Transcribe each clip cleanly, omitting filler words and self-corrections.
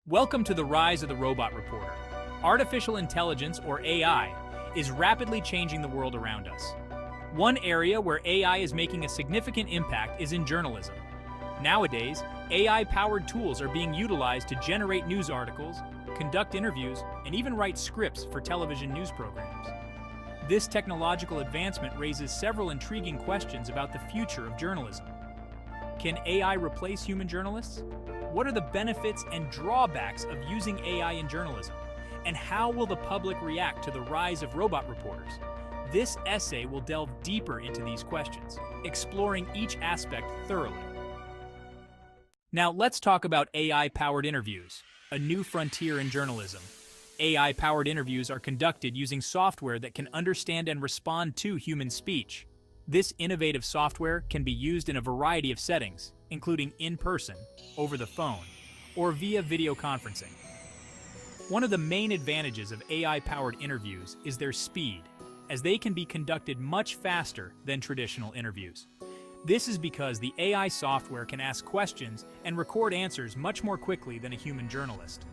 Welcome to the rise of the robot reporter. Artificial intelligence, or AI, is rapidly changing the world around us. One area where AI is making a significant impact is in journalism. Nowadays, AI-powered tools are being utilized to generate news articles, conduct interviews, and even write scripts for television news programs. This technological advancement raises several intriguing questions about the future of journalism. Can AI replace human journalists? What are the benefits and drawbacks of using AI in journalism? And how will the public react to the rise of robot reporters? This essay will delve deeper into these questions, exploring each aspect thoroughly. Now let's talk about AI-powered interviews, a new frontier in journalism. AI-powered interviews are conducted using software that can understand and respond to human speech. This innovative software can be used in a variety of settings, including in person, over the phone, or via video conferencing. One of the main advantages of AI-powered interviews is their speed, as they can be conducted much faster than traditional interviews. This is because the AI software can ask questions and record answers much more quickly than a human journalist.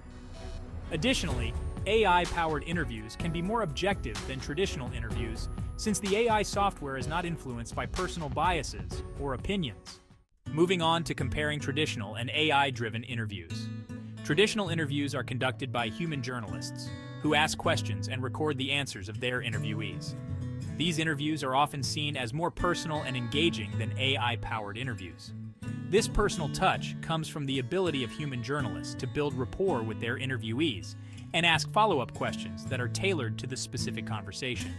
Additionally, AI-powered interviews can be more objective than traditional interviews, since the AI software is not influenced by personal biases or opinions. Moving on to comparing traditional and AI-driven interviews. Traditional interviews are conducted by human journalists, who ask questions and record the answers of their interviewees. These interviews are often seen as more personal and engaging than AI-powered interviews. This personal touch comes from the ability of human journalists to build rapport with their interviewees and ask follow-up questions that are tailored to the specific conversation.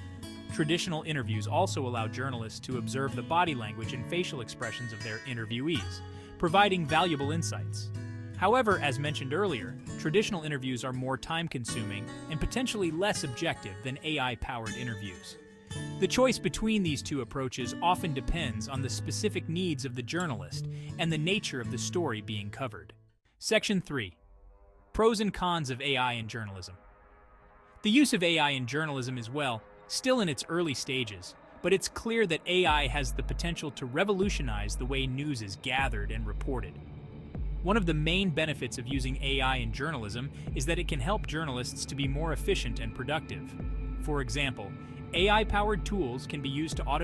Traditional interviews also allow journalists to observe the body language and facial expressions of their interviewees, providing valuable insights. However, as mentioned earlier, traditional interviews are more time-consuming and potentially less objective than AI-powered interviews. The choice between these two approaches often depends on the specific needs of the journalist and the nature of the story being covered. Section 3. Pros and cons of AI in journalism. The use of AI in journalism is, still in its early stages, but it's clear that AI has the potential to revolutionize the way news is gathered and reported. One of the main benefits of using AI in journalism is that it can help journalists to be more efficient and productive. For example, AI-powered tools can be used to automate